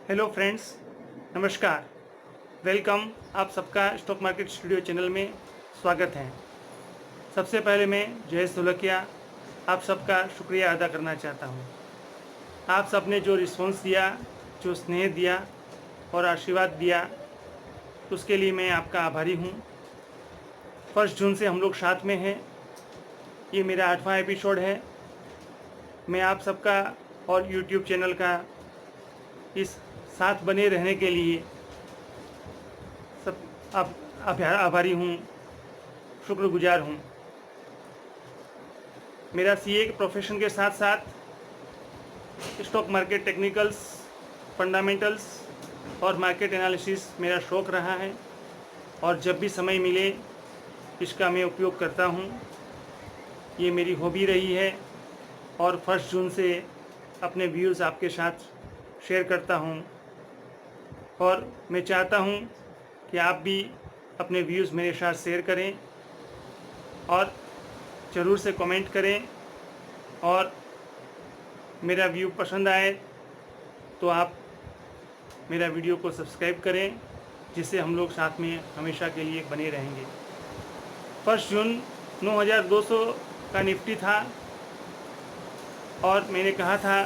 Hello friends, नमस्कार। Welcome. आप सबका स्टॉक मार्केट स्टूडियो चैनल में स्वागत है। सबसे पहले मैं जयेश धोलकिया आप सबका शुक्रिया अदा करना चाहता हूँ। आप सब ने जो रिस्पॉन्स दिया, जो स्नेह दिया और आशीर्वाद दिया, उसके लिए मैं आपका आभारी हूँ। 1 जून से हम लोग साथ में हैं। ये मेरा 8वां एपिसोड है। मैं आप सबका और यूट्यूब चैनल का इस साथ बने रहने के लिए सब आभारी हूँ, शुक्रगुजार हूँ। मेरा सीए के प्रोफेशन के साथ साथ स्टॉक मार्केट टेक्निकल्स, फंडामेंटल्स और मार्केट एनालिसिस मेरा शौक़ रहा है और जब भी समय मिले इसका मैं उपयोग करता हूँ। ये मेरी हॉबी रही है और 1 जून से अपने व्यूज़ आपके साथ शेयर करता हूँ और मैं चाहता हूँ कि आप भी अपने व्यूज़ मेरे साथ शेयर करें और ज़रूर से कमेंट करें। और मेरा व्यू पसंद आए तो आप मेरा वीडियो को सब्सक्राइब करें, जिससे हम लोग साथ में हमेशा के लिए बने रहेंगे। 1 जून 9200 का निफ्टी था और मैंने कहा था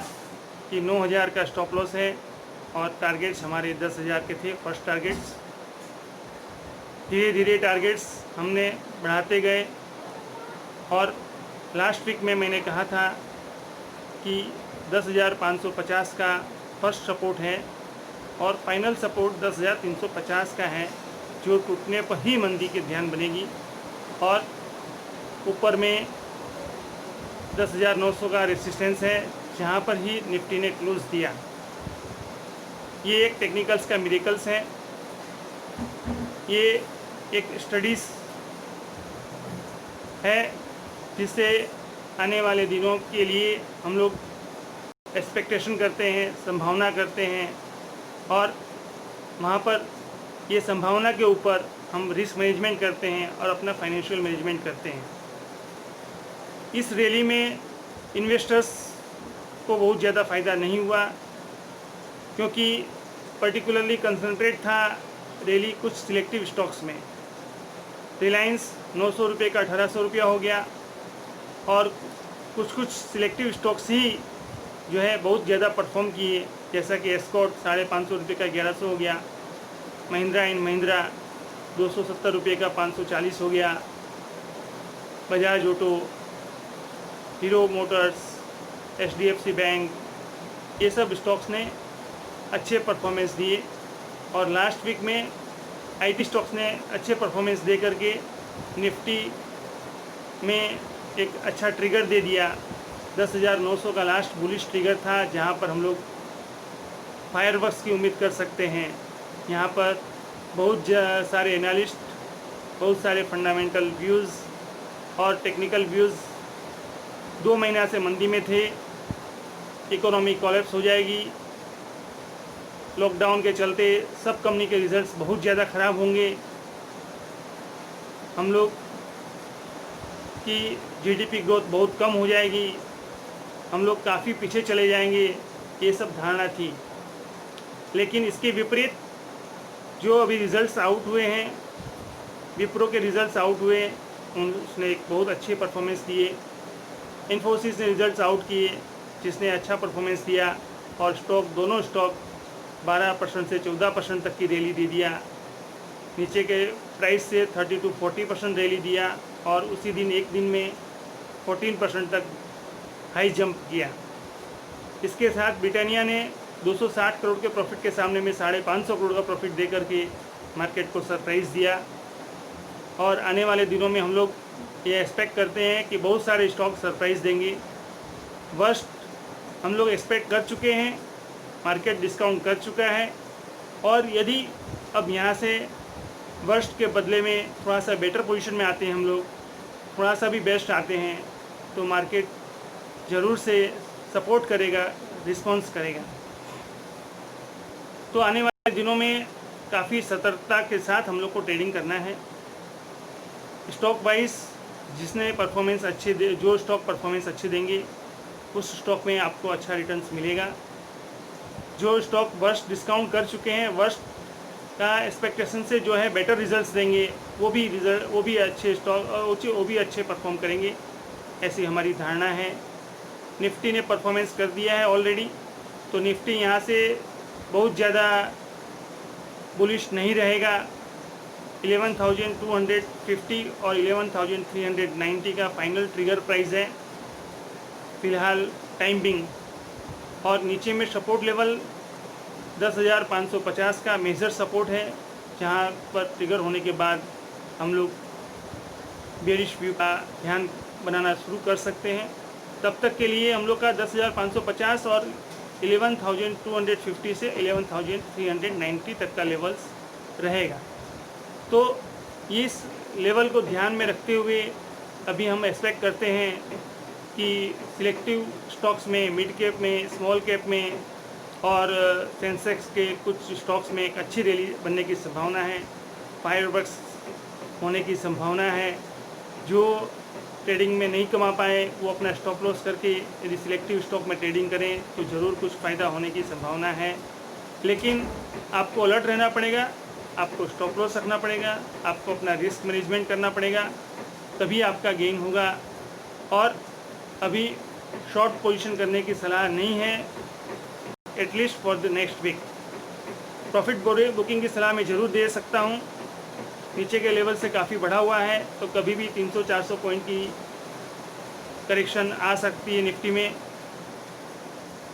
कि 9000 का स्टॉप लॉस है और टारगेट्स हमारे 10,000 के थे। फर्स्ट टारगेट्स, धीरे धीरे टारगेट्स हमने बढ़ाते गए और लास्ट वीक में मैंने कहा था कि 10,550 का फर्स्ट सपोर्ट है और फाइनल सपोर्ट 10,350 का है, जो टूटने पर ही मंदी की ध्यान बनेगी और ऊपर में 10,900 का रेसिस्टेंस है, जहां पर ही निफ्टी ने क्लोज दिया। ये एक टेक्निकल्स का मिरेकल्स है। ये एक स्टडीज़ है जिससे आने वाले दिनों के लिए हम लोग एक्सपेक्टेशन करते हैं, संभावना करते हैं और वहाँ पर ये संभावना के ऊपर हम रिस्क मैनेजमेंट करते हैं और अपना फाइनेंशियल मैनेजमेंट करते हैं। इस रैली में इन्वेस्टर्स को बहुत ज़्यादा फ़ायदा नहीं हुआ, क्योंकि पर्टिकुलरली कंसंट्रेट था रैली कुछ सिलेक्टिव स्टॉक्स में। रिलायंस 900 रुपये का 1800 रुपया हो गया और कुछ सिलेक्टिव स्टॉक्स ही जो है बहुत ज़्यादा परफॉर्म किए, जैसा कि एस्कॉर्ट 550 रुपये का 1100 हो गया, महिंद्रा एंड महिंद्रा 270 रुपये का 540 हो गया, Bajaj auto, hero Motors, HDFC bank, ये सब स्टॉक्स ने अच्छे परफॉर्मेंस दिए। और लास्ट वीक में IT स्टॉक्स ने अच्छे परफॉर्मेंस दे करके निफ्टी में एक अच्छा ट्रिगर दे दिया। 10,900 का लास्ट बुलिश ट्रिगर था, जहां पर हम लोग फायरवर्क्स की उम्मीद कर सकते हैं। यहां पर बहुत सारे एनालिस्ट, बहुत सारे फंडामेंटल व्यूज़ और टेक्निकल व्यूज़ 2 महीना से मंदी में थे। इकोनॉमी कोलैप्स हो जाएगी, लॉकडाउन के चलते सब कंपनी के रिजल्ट्स बहुत ज़्यादा ख़राब होंगे, हम लोग की GDP ग्रोथ बहुत कम हो जाएगी, हम लोग काफ़ी पीछे चले जाएंगे, ये सब धारणा थी। लेकिन इसके विपरीत जो अभी रिज़ल्ट्स आउट हुए हैं, विप्रो के रिज़ल्ट्स आउट हुए, उसने एक बहुत अच्छे परफॉर्मेंस दिए। इन्फोसिस ने रिज़ल्ट्स आउट किए, जिसने अच्छा परफॉर्मेंस दिया और दोनों स्टॉक 12% से 14% तक की रैली दे दिया। नीचे के प्राइस से 30 to 40% रैली दिया और उसी दिन एक दिन में 14% तक हाई जंप किया। इसके साथ ब्रिटानिया ने 260 करोड़ के प्रॉफिट के सामने में 550 करोड़ का प्रॉफिट दे करके मार्केट को सरप्राइज़ दिया। और आने वाले दिनों में हम लोग ये एक्सपेक्ट करते हैं कि बहुत सारे स्टॉक सरप्राइज़ देंगे। वर्स्ट हम लोग एक्सपेक्ट कर चुके हैं, मार्केट डिस्काउंट कर चुका है और यदि अब यहाँ से वर्स्ट के बदले में थोड़ा सा बेटर पोजीशन में आते हैं, हम लोग थोड़ा सा भी बेस्ट आते हैं, तो मार्केट ज़रूर से सपोर्ट करेगा, रिस्पॉन्स करेगा। तो आने वाले दिनों में काफ़ी सतर्कता के साथ हम लोग को ट्रेडिंग करना है। स्टॉक वाइज जिसने परफॉर्मेंस अच्छे जो स्टॉक परफॉर्मेंस अच्छे देंगे, उस स्टॉक में आपको अच्छा रिटर्न्स मिलेगा। जो स्टॉक वर्स्ट डिस्काउंट कर चुके हैं, वर्स्ट का एक्सपेक्टेशन से जो है बेटर रिजल्ट्स देंगे, वो भी अच्छे स्टॉक वो भी अच्छे परफॉर्म करेंगे, ऐसी हमारी धारणा है। निफ्टी ने परफॉर्मेंस कर दिया है ऑलरेडी, तो निफ्टी यहाँ से बहुत ज़्यादा बुलिश नहीं रहेगा। 11,250 और 11,390 का फाइनल ट्रिगर प्राइस है फ़िलहाल टाइम बिंग। और नीचे में सपोर्ट लेवल 10,550 का मेजर सपोर्ट है, जहाँ पर ट्रिगर होने के बाद हम लोग बेरिश व्यू का ध्यान बनाना शुरू कर सकते हैं। तब तक के लिए हम लोग का 10,550 और 11,250 से 11,390 तक का लेवल्स रहेगा। तो इस लेवल को ध्यान में रखते हुए अभी हम एक्सपेक्ट करते हैं कि सिलेक्टिव स्टॉक्स में, मिड कैप में, स्मॉल कैप में और सेंसेक्स के कुछ स्टॉक्स में एक अच्छी रैली बनने की संभावना है, फायरवर्क्स होने की संभावना है। जो ट्रेडिंग में नहीं कमा पाए वो अपना स्टॉप लॉस करके यदि सिलेक्टिव स्टॉक में ट्रेडिंग करें तो ज़रूर कुछ फ़ायदा होने की संभावना है। लेकिन आपको अलर्ट रहना पड़ेगा, आपको स्टॉप लॉस रखना पड़ेगा, आपको अपना रिस्क मैनेजमेंट करना पड़ेगा, तभी आपका गेन होगा। और अभी शॉर्ट पोजीशन करने की सलाह नहीं है, at least for the next week. Profit booking की सलाह मैं ज़रूर दे सकता हूँ। नीचे के लेवल से काफ़ी बढ़ा हुआ है, तो कभी भी 300-400 पॉइंट की करेक्शन आ सकती है निफ्टी में।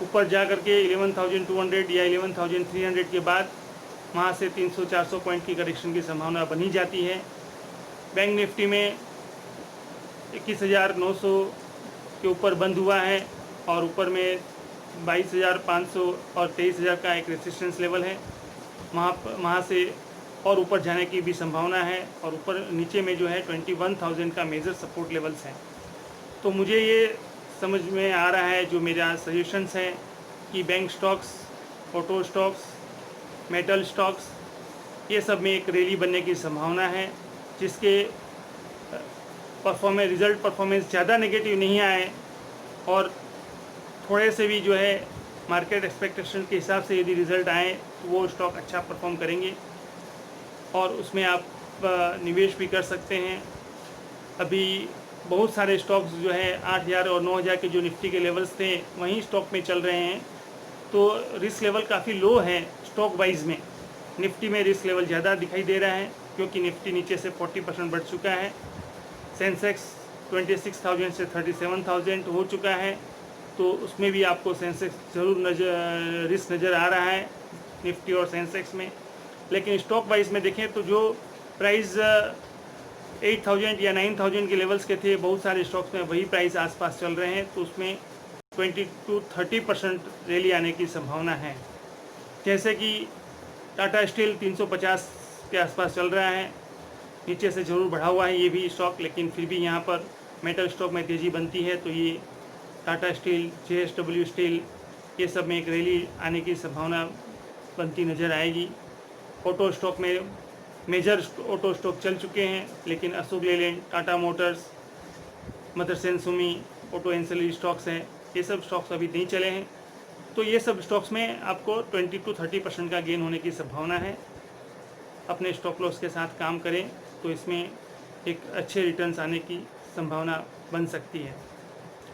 ऊपर जा कर के 11,200 या 11,300 के बाद वहाँ से 300-400 पॉइंट की करेक्शन की संभावना बनी जाती है। बैंक निफ्टी में 21,900 के ऊपर बंद हुआ है और ऊपर में 22,500 और 23,000 का एक रेजिस्टेंस लेवल है, वहाँ से और ऊपर जाने की भी संभावना है। और ऊपर नीचे में जो है 21,000 का मेजर सपोर्ट लेवल्स हैं। तो मुझे ये समझ में आ रहा है, जो मेरा सजेशंस हैं, कि bank stocks, auto stocks, metal stocks, ये सब में एक रैली बनने की संभावना है, जिसके रिज़ल्ट परफॉर्मेंस ज़्यादा नेगेटिव नहीं आए और थोड़े से भी जो है मार्केट एक्सपेक्टेशन के हिसाब से यदि रिज़ल्ट आए तो वो स्टॉक अच्छा परफॉर्म करेंगे और उसमें आप निवेश भी कर सकते हैं। अभी बहुत सारे स्टॉक्स जो है 8,000 और 9,000 के जो निफ्टी के लेवल्स थे वहीं स्टॉक में चल रहे हैं, तो रिस्क लेवल काफ़ी लो है स्टॉक वाइज में। निफ्टी में रिस्क लेवल ज़्यादा दिखाई दे रहा है, क्योंकि निफ्टी नीचे से 40% बढ़ चुका है। सेंसेक्स 26,000 से 37,000 हो चुका है, तो उसमें भी आपको सेंसेक्स ज़रूर रिस्क नज़र आ रहा है निफ्टी और सेंसेक्स में। लेकिन स्टॉक वाइज में देखें तो जो प्राइस 8,000 या 9,000 के लेवल्स के थे, बहुत सारे स्टॉक्स में वही प्राइस आसपास चल रहे हैं, तो उसमें 20-30% रैली आने की संभावना है। जैसे कि टाटा स्टील 350 के आसपास चल रहा है, नीचे से ज़रूर बढ़ा हुआ है ये भी स्टॉक, लेकिन फिर भी यहाँ पर मेटल स्टॉक में तेज़ी बनती है, तो ये टाटा स्टील, JSW स्टील, ये सब में एक रैली आने की संभावना बनती नज़र आएगी। ऑटो स्टॉक में मेजर ऑटो स्टॉक चल चुके हैं, लेकिन Ashok Leyland, Tata motors, Motherson Sumi, auto ancillary stocks हैं, ये सब स्टॉक्स अभी नहीं चले हैं। तो ये सब स्टॉक्स में आपको 20-30% का गेन होने की संभावना है। अपने स्टॉप लॉस के साथ काम करें तो इसमें एक अच्छे रिटर्न्स आने की संभावना बन सकती है।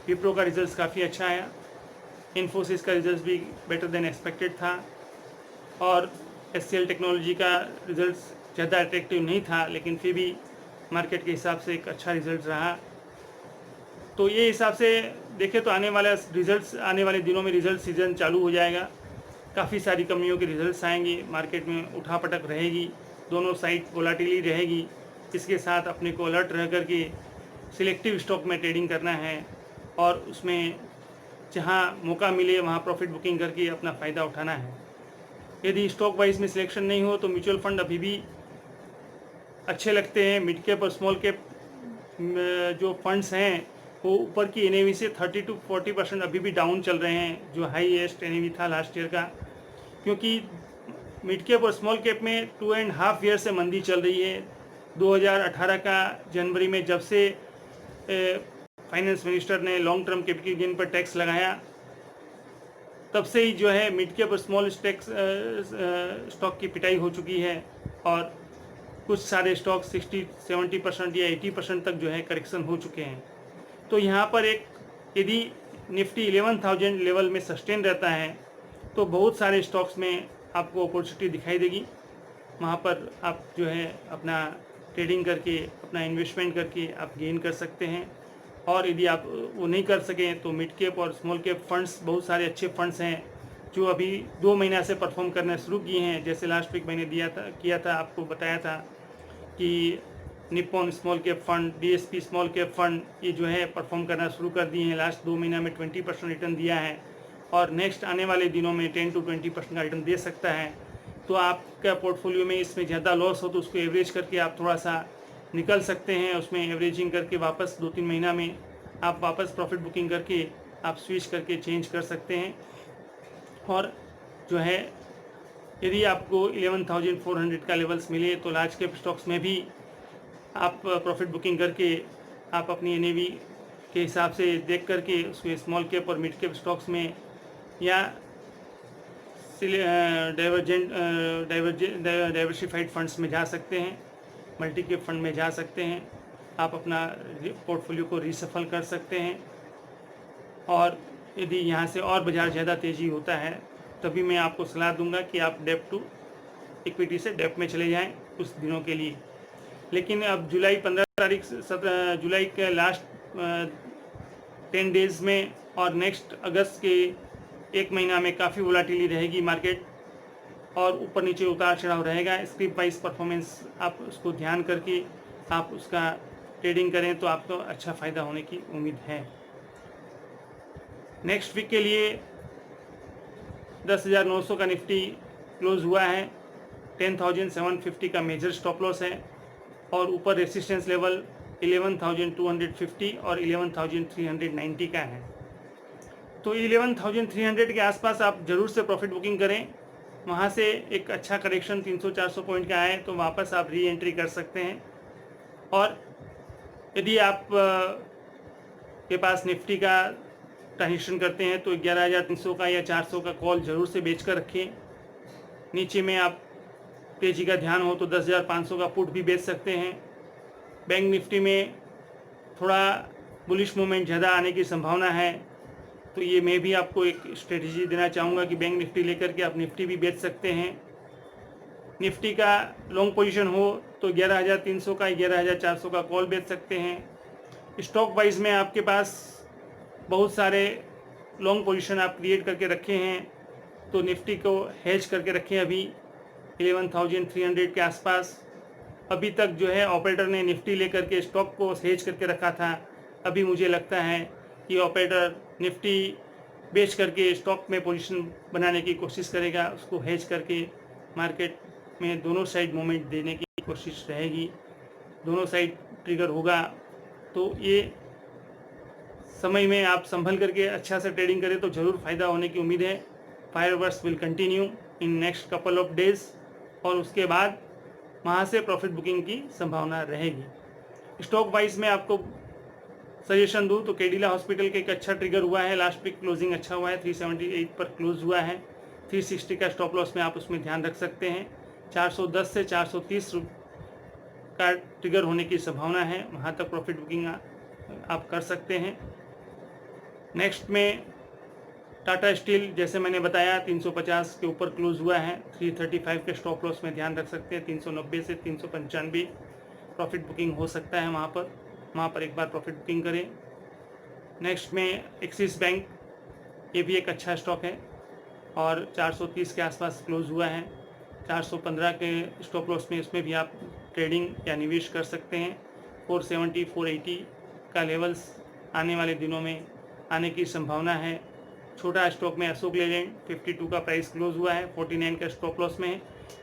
विप्रो का रिजल्ट काफ़ी अच्छा आया, इन्फोसिस का रिजल्ट भी बेटर देन एक्सपेक्टेड था, और HCL टेक्नोलॉजी का रिजल्ट ज़्यादा अट्रैक्टिव नहीं था, लेकिन फिर भी मार्केट के हिसाब से एक अच्छा रिजल्ट रहा। तो ये हिसाब से देखें तो आने वाले दिनों में रिजल्ट सीज़न चालू हो जाएगा। काफ़ी सारी कंपनियों के रिजल्ट्स आएंगे, मार्केट में उठापटक रहेगी, दोनों साइड वोलेटिलिटी रहेगी। इसके साथ अपने को अलर्ट रह करके सिलेक्टिव स्टॉक में ट्रेडिंग करना है और उसमें जहां मौका मिले वहां प्रॉफिट बुकिंग करके अपना फ़ायदा उठाना है। यदि स्टॉक वाइज में सिलेक्शन नहीं हो तो म्यूचुअल फंड अभी भी अच्छे लगते हैं। मिड कैप और स्मॉल कैप जो फंड्स हैं वो ऊपर की NAV से 30-40% अभी भी डाउन चल रहे हैं, जो हाईएस्ट NAV था लास्ट ईयर का, क्योंकि मिड कैप और स्मॉल कैप में 2.5 ईयर से मंदी चल रही है। 2018 का जनवरी में जब से फाइनेंस मिनिस्टर ने लॉन्ग टर्म कैपिटल गेन पर टैक्स लगाया, तब से ही जो है मिड कैप और स्मॉल स्टॉक की पिटाई हो चुकी है और कुछ सारे स्टॉक 60-70% या 80% तक जो है करेक्शन हो चुके हैं। तो यहाँ पर एक यदि निफ्टी 11,000 लेवल में सस्टेन रहता है तो बहुत सारे स्टॉक्स में आपको अपॉर्चुनिटी दिखाई देगी। वहाँ पर आप जो है अपना ट्रेडिंग करके, अपना इन्वेस्टमेंट करके आप गेन कर सकते हैं। और यदि आप वो नहीं कर सकें तो मिड कैप और स्मॉल कैप फंड्स, बहुत सारे अच्छे फंड्स हैं जो अभी 2 महीना से परफॉर्म करना शुरू किए हैं। जैसे लास्ट वीक मैंने किया था, आपको बताया था कि Nippon small cap fund, DSP small cap fund, ये जो है परफॉर्म करना शुरू कर दिए हैं। लास्ट 2 महीना में 20% रिटर्न दिया है और नेक्स्ट आने वाले दिनों में 10 to 20% का रिटर्न दे सकता है। तो आपका पोर्टफोलियो में इसमें ज़्यादा लॉस हो तो उसको एवरेज करके आप थोड़ा सा निकल सकते हैं। उसमें एवरेजिंग करके वापस 2-3 महीना में आप वापस प्रॉफिट बुकिंग करके आप स्विच करके चेंज कर सकते हैं। और जो है यदि आपको 11,400 का लेवल्स मिले तो लार्ज कैप स्टॉक्स में भी आप प्रॉफिट बुकिंग करके आप अपनी NAV के हिसाब से देख करके उसमें स्मॉल कैप और मिड कैप स्टॉक्स में या डाइवर्सिफाइड फंड्स में जा सकते हैं, मल्टी कैप फंड में जा सकते हैं। आप अपना पोर्टफोलियो को रीसफल कर सकते हैं। और यदि यहाँ से और बाज़ार ज़्यादा तेज़ी होता है तभी मैं आपको सलाह दूंगा कि आप डेप्ट टू इक्विटी से डेप्ट में चले जाएं कुछ दिनों के लिए। लेकिन अब जुलाई 15 तारीख, 17 जुलाई के लास्ट 10 डेज़ में और नेक्स्ट अगस्त के 1 महीना में काफ़ी वोलाटिली रहेगी मार्केट और ऊपर नीचे उतार चढ़ाव रहेगा। स्क्रिप्ट वाइज परफॉर्मेंस आप उसको ध्यान करके आप उसका ट्रेडिंग करें तो आपको अच्छा फ़ायदा होने की उम्मीद है। नेक्स्ट वीक के लिए 10,900 का निफ्टी क्लोज हुआ है। 10,750 का मेजर स्टॉप लॉस है और ऊपर रेसिस्टेंस लेवल 11,250 और 11,390 का है। तो 11,300 के आसपास आप ज़रूर से प्रॉफिट बुकिंग करें। वहाँ से एक अच्छा करेक्शन 300-400 पॉइंट का आए तो वापस आप री एंट्री कर सकते हैं। और यदि आप के पास निफ्टी का ट्रांजेक्शन करते हैं तो 11,300 का या 400 का कॉल ज़रूर से बेच कर रखें। नीचे में आप तेजी का ध्यान हो तो 10,500 का पुट भी बेच सकते हैं। बैंक निफ्टी में थोड़ा बुलिश मूवमेंट ज़्यादा आने की संभावना है तो ये मैं भी आपको एक स्ट्रेटजी देना चाहूँगा कि बैंक निफ्टी लेकर के आप निफ्टी भी बेच सकते हैं। निफ्टी का लॉन्ग पोजीशन हो तो 11,300 का 11,400 का कॉल बेच सकते हैं। स्टॉक वाइज में आपके पास बहुत सारे लॉन्ग पोजीशन आप क्रिएट करके रखे हैं तो निफ्टी को हेज करके रखें अभी 11,300 के आसपास। अभी तक जो है ऑपरेटर ने निफ्टी लेकर के स्टॉक को हेज करके रखा था। अभी मुझे लगता है कि ऑपरेटर निफ्टी बेच करके स्टॉक में पोजीशन बनाने की कोशिश करेगा। उसको हेज करके मार्केट में दोनों साइड मूवमेंट देने की कोशिश रहेगी, दोनों साइड ट्रिगर होगा। तो ये समय में आप संभल करके अच्छा से ट्रेडिंग करें तो ज़रूर फ़ायदा होने की उम्मीद है। Fireworks will continue in next couple of days और उसके बाद वहाँ से प्रॉफिट बुकिंग की संभावना रहेगी। स्टॉक वाइज में आपको सजेशन दूँ तो कैडिला हॉस्पिटल का एक अच्छा ट्रिगर हुआ है। लास्ट वीक क्लोजिंग अच्छा हुआ है, 378 पर क्लोज हुआ है। 360 का स्टॉप लॉस में आप उसमें ध्यान रख सकते हैं। 410 से 430 का ट्रिगर होने की संभावना है, वहाँ तक प्रॉफिट बुकिंग आप कर सकते हैं। नेक्स्ट में टाटा स्टील, जैसे मैंने बताया 350 के ऊपर क्लोज हुआ है। 335 के स्टॉप लॉस में ध्यान रख सकते हैं। 390 से 395 प्रॉफिट बुकिंग हो सकता है, वहाँ पर एक बार प्रॉफिट बुकिंग करें। नेक्स्ट में एक्सिस बैंक, ये भी एक अच्छा स्टॉक है और 430 के आसपास क्लोज हुआ है। 415 के स्टॉप लॉस में इसमें भी आप ट्रेडिंग या निवेश कर सकते हैं। 470 480 का लेवल्स आने वाले दिनों में आने की संभावना है। छोटा स्टॉक में अशोक लेलैंड 52 का प्राइस क्लोज हुआ है, 49 का स्टॉप लॉस में है,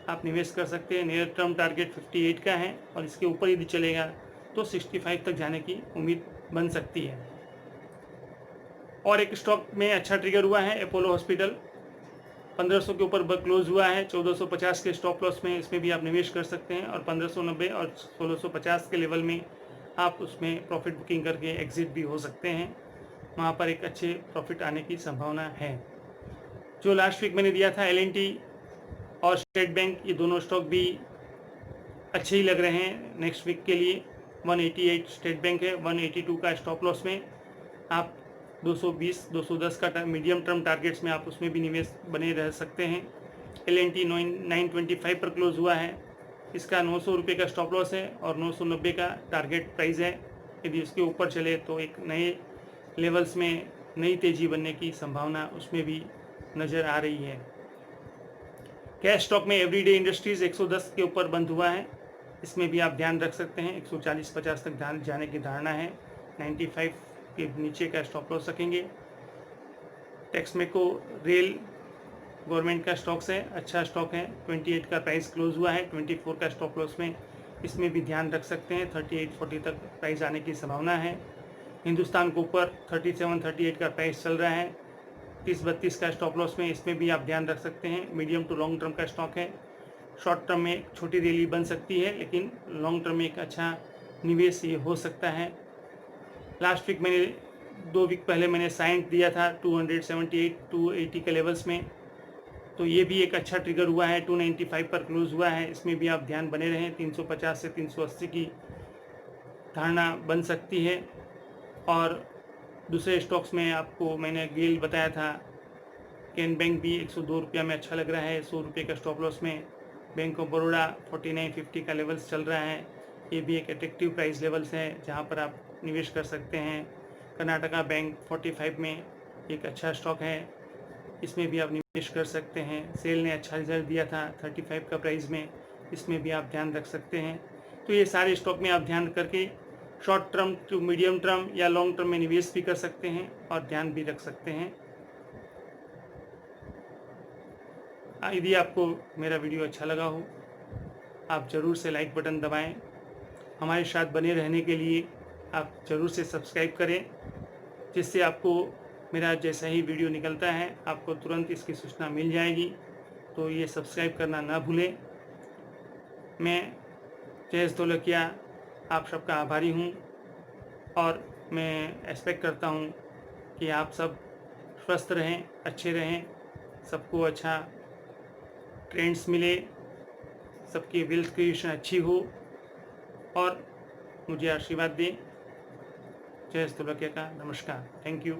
आप निवेश कर सकते हैं। नियर टर्म टारगेट 58 का है और इसके ऊपर यदि चलेगा तो 65 तक जाने की उम्मीद बन सकती है। और एक स्टॉक में अच्छा ट्रिगर हुआ है अपोलो हॉस्पिटल, 1500 के ऊपर क्लोज हुआ है। 1450 के स्टॉप लॉस में इसमें भी आप निवेश कर सकते हैं और 1590 और 1650 के लेवल में आप उसमें प्रॉफिट बुकिंग करके एग्जिट भी हो सकते हैं। वहाँ पर एक अच्छे प्रॉफिट आने की संभावना है। जो लास्ट वीक मैंने दिया था L&T और स्टेट बैंक, ये दोनों स्टॉक भी अच्छे ही लग रहे हैं नेक्स्ट वीक के लिए। 188 स्टेट बैंक है, 182 का स्टॉप लॉस में आप 220 210 का मीडियम टर्म टारगेट्स में आप उसमें भी निवेश बने रह सकते हैं। L&T 925 पर क्लोज हुआ है, इसका 900 रुपये का स्टॉप लॉस है और 990 का टारगेट प्राइस है। यदि उसके ऊपर चले तो एक नए लेवल्स में नई तेज़ी बनने की संभावना उसमें भी नज़र आ रही है। कैश स्टॉक में एवरीडे इंडस्ट्रीज़ 110 के ऊपर बंद हुआ है, इसमें भी आप ध्यान रख सकते हैं। 140-50 तक जाने की धारणा है, 95 के नीचे का स्टॉप लॉस रखेंगे। टेक्समेको रेल गवर्नमेंट का स्टॉक्स है, अच्छा स्टॉक है, 28 का प्राइस क्लोज हुआ है, 24 का स्टॉप लॉस में, इसमें भी ध्यान रख सकते हैं। 38-40 तक प्राइस आने की संभावना है। हिंदुस्तान को ऊपर 37-38 का प्राइस चल रहा है, 30-32 का स्टॉप लॉस में, इसमें भी आप ध्यान रख सकते हैं। मीडियम टू लॉन्ग टर्म का स्टॉक है, शॉर्ट टर्म में छोटी रैली बन सकती है, लेकिन लॉन्ग टर्म में एक अच्छा निवेश ये हो सकता है। लास्ट वीक मैंने 2 वीक पहले मैंने साइंट दिया था 278-280 के लेवल्स में, तो ये भी एक अच्छा ट्रिगर हुआ है, 295 पर क्लोज हुआ है, इसमें भी आप ध्यान बने रहें। 350 से 380 की धारणा बन सकती है। और दूसरे स्टॉक्स में आपको मैंने गेल बताया था, कैन बैंक भी 102 रुपया में अच्छा लग रहा है, 100 रुपये का स्टॉप लॉस में। बैंक ऑफ बड़ौदा 4950 का लेवल्स चल रहा है, ये भी एक अट्रैक्टिव प्राइस लेवल्स है जहाँ पर आप निवेश कर सकते हैं। कर्नाटका बैंक 45 में एक अच्छा स्टॉक है, इसमें भी आप निवेश कर सकते हैं। सेल ने अच्छा रिजल्ट दिया था 35 का प्राइस में, इसमें भी आप ध्यान रख सकते हैं। तो ये सारे स्टॉक में आप ध्यान करके short term to medium term या लॉन्ग टर्म में निवेश भी कर सकते हैं और ध्यान भी रख सकते हैं। यदि आपको मेरा वीडियो अच्छा लगा हो, आप ज़रूर से लाइक बटन दबाएं। हमारे साथ बने रहने के लिए आप ज़रूर से सब्सक्राइब करें, जिससे आपको मेरा जैसा ही वीडियो निकलता है आपको तुरंत इसकी सूचना मिल जाएगी। तो ये सब्सक्राइब करना ना भूलें। मैं जयेश ढोलकिया आप सबका आभारी हूँ और मैं एक्सपेक्ट करता हूँ कि आप सब स्वस्थ रहें, अच्छे रहें, सबको अच्छा ट्रेंड्स मिले, सबकी वेल्थ क्रिएशन अच्छी हो और मुझे आशीर्वाद दें। जयेश ढोलकिया का नमस्कार, थैंक यू।